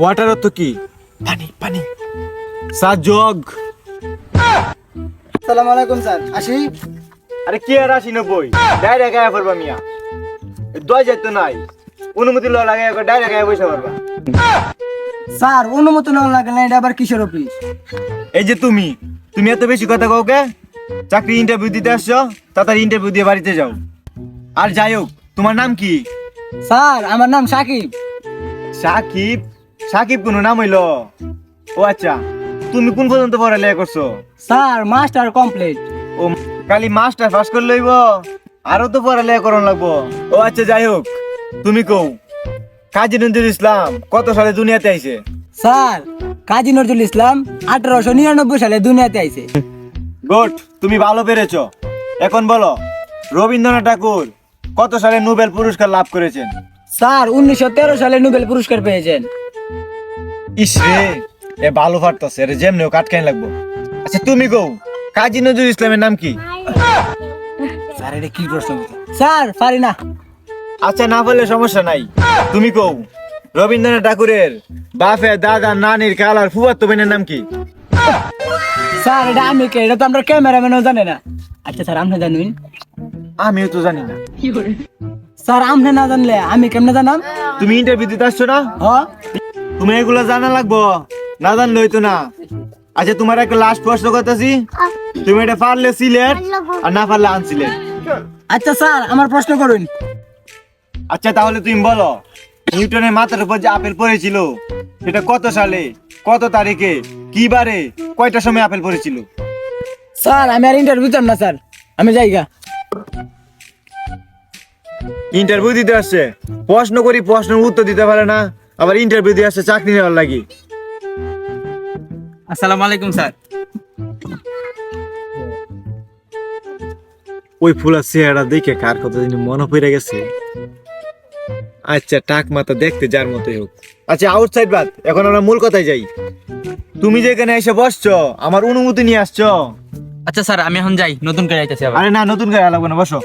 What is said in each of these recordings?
Water অর্থ কি? পানি পানি। Sir jug. আসসালামু আলাইকুম স্যার, আসি? আরে কি আর 80-90 ডাইরেক্ট গায়ে পড়বা মিয়া। দয় যেত নাই, অনুমতি লওয়া লাগে ডাইরেক্ট গায়ে বসে পারবা। স্যার অনুমতি না লাগলে এটা আবার কিসের অফিস? এই যে তুমি তুমি এত বেশি কথা কও কে? চাকরি ইন্টারভিউ দিতে আসছো, তাড়াতাড়ি ইন্টারভিউ দিয়ে বাড়িতে যাও। আর যাই হোক, তোমার নাম কি? স্যার আমার নাম সাকিব। সাকিব? সাকিব কোন নাম হইলো? ও আচ্ছা, তুমি কোন পর্যন্ত পড়ালেখা করছো? Sir master complete. ও খালি মাস্টার পাস করে লইব, আরো তো পড়ালেখা করন লাগবো। ও আচ্ছা যাই হোক, তুমি কও কাজী নজরুল ইসলাম কত সালে দুনিয়াতে আইছে? স্যার কাজী নজরুল ইসলাম 1899 সালে দুনিয়াতে আইছে। গুড, তুমি ভালো পেরেছো। এখন বলো রবীন্দ্রনাথ ঠাকুর কত সালে নোবেল পুরস্কার লাভ করেছেন? স্যার 1913 সালে নোবেল পুরস্কার পেয়েছেন। ইসরে, এ ভালো পারতাছে, এর যেমনেও কাটকাই লাগবো। আচ্ছা তুমি কও কাজী নজরুল ইসলামের নাম কি? স্যার এটা কি প্রশ্ন? স্যার পারি না। আচ্ছা না বললে সমস্যা নাই, তুমি কও রবীন্দ্রনাথ ঠাকুরের বাপে দাদা নানির কালার ফুফাতো বোনের নাম কি? স্যার এটা আমি কে? এটা তো আমরা ক্যামেরাম্যানও জানে না। আচ্ছা স্যার আপনি জানুন। আমিও তো জানি না। স্যার আপনি না জানলে আমি কেমনে জানাম? তুমি ইন্টারভিউ দিতে আসছো না? হ্যাঁ তুমি এগুলো জানা লাগবো, না জানলে হইতো না। আচ্ছা তোমার একটা লাস্ট প্রশ্ন করতেছি, তুমি এটা পারলে সিলেট আর না পারলে আনসিলেট। আচ্ছা স্যার আমার প্রশ্ন করুন। আচ্ছা তাহলে তুমি বলো নিউটনের মাথার উপর যে আপেল পড়েছিল সেটা কত সালে, কত তারিখে, কি বারে, কয়টার সময় আপেল পড়েছিল? স্যার আমি আর ইন্টারভিউ দিতাম না স্যার, আমি যাইগা। ইন্টারভিউ দিতে আসছে, প্রশ্ন করি প্রশ্নের উত্তর দিতে পারে না, আবার ইন্টারভিউ দিয়ে আসছে চাকরি নেওয়ার লাগি। আসসালামু আলাইকুম স্যার। ওই ফুলার চেহারা দেখে কার কথা জানি মনে পড়ে গেছে। আচ্ছা টাক মাথা দেখতে যার মতোই হোক। আচ্ছা আউটসাইড বাদ, এখন আমরা মূল কথায় যাই। তুমি যেখানে এসে বসছো আমার অনুমতি নিয়ে আসছো? আচ্ছা স্যার আমি এখন যাই, নতুন করে আইতেছি আবার। আরে না, নতুন করে লাগবে না, বসো।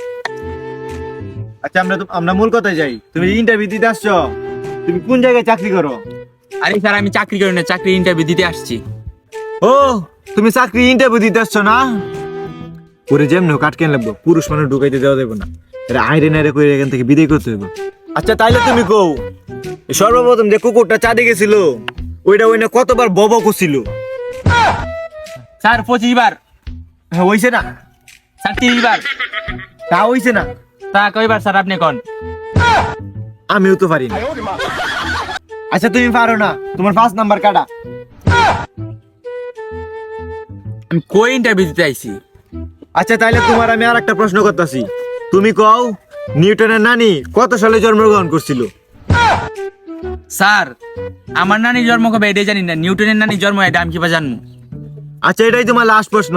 আচ্ছা আমরা মূল কথায় যাই। তুমি ইন্টারভিউ দিতে আসছো, তুমি কোন জায়গায় চাকরি করো? আরে স্যার আমি চাকরি করি না, চাকরি ইন্টারভিউ দিতে আসছি। ও তুমি চাকরি ইন্টারভিউ দিতে আসছো না? ওরে যেমন কাটকেন লাগবো, পুরুষ মানুষ ঢুকাইতে দেওয়া যাবে না। এটা আইরে নাইরে করে এখান থেকে বিদায় করতে হবে। আচ্ছা তাইলে তুমি কও সর্বপ্রথম যে কুকুরটা চাঁদে গেছিল ওইটা ওইনা কতবার বব করছিল? স্যার 25 বার। হ্যাঁ হইছে না? স্যার 30 বার। তা হইছে না? তা কয়বার স্যার আপনি কোন? আমিও তো পারি না। আচ্ছা তুমি পারো না, তোমার 5 নাম্বার কাটা। আমি কই ইন্টারভিউ দিতে আইছি? আচ্ছা তাইলে তোমার আমি আর একটা প্রশ্ন করতেছি, তুমি কও নিউটনের নানি কত সালে জন্মগ্রহণ করছিল? স্যার আমার নানি জন্ম কবে এটাই জানি না, নিউটনের নানি জন্ম এটা আমি কিবা জানবো? আচ্ছা এটাই তোমার লাস্ট প্রশ্ন।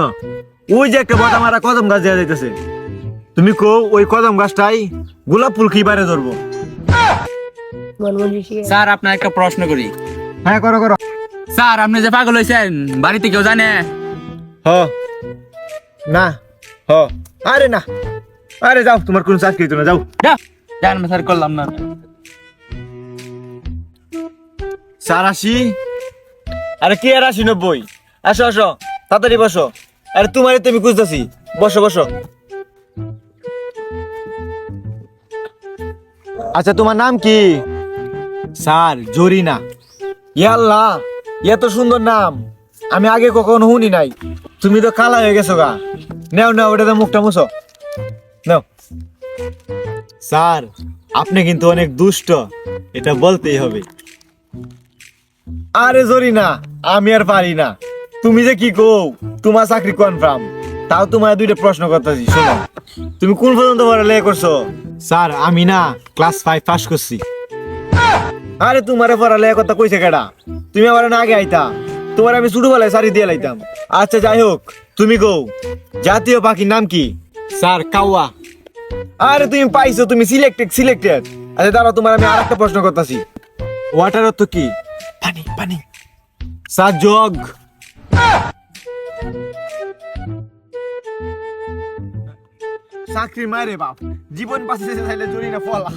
ওই যে একটা বটা মারা কদম গাছ দেওয়া যাইতেছে, তুমি কও ওই কদম গাছটাই গোলাপ ফুল কি বারে ধরবো? স্যার আপনার একটা প্রশ্ন করি। হ্যাঁ করো করো। স্যার আপনি যে পাগল হয়েছেন বাড়িতে কেউ জানে? হ না, হ আরে না, আরে যাও, তোমার কোন চাকরি তো না, যাও। জান স্যার করলাম না। 84? আরে কি আর 80-90? আসো আসো তাড়াতাড়ি বসো। আরে তোমারে তো আমি খুঁজতেছি, বসো বসো। আচ্ছা তোমার নাম কি? স্যার জরিনা। ইয়াল্লাহ এত সুন্দর নাম আমি আগে কখনো শুনি নাই। তুমি তো কালা হয়ে গেছো গা। নাও নাও ওটাতে মুখটা মুছো, নাও। স্যার আপনি কিন্তু অনেক দুষ্ট, এটা বলতেই হবে। আরে জরিনা আমি আর পারি না, তুমি যে কি কও তোমার চাকরি কনফার্ম। তাও তোমার দুইটা প্রশ্ন করতেছি, শোনো। তুমি কোন পর্যন্ত পড়ালেখা করছো? স্যার আমি না ক্লাস 5 পাস করছি। আরে তোমারে পড়ালেখা কথা কইছে কেডা? তুমি আমার না আগে আইতা, তোমার আমি ছোটবেলায় শাড়ি দিয়ে লাইতাম। আচ্ছা যাই হোক, তুমি কও জাতীয় পাখির নাম কি? স্যার কাওয়া। আরে তুমি পাইছো, তুমি সিলেক্টেড সিলেক্টেড। আচ্ছা দাঁড়াও, তোমার আমি আরেকটা প্রশ্ন করতেছি, ওয়াটার অর্থ কি? পানি পানি। Sir jug. চাকরি মারে বাপ, জীবন বাঁচিতে চাইলে জরি না ফলা।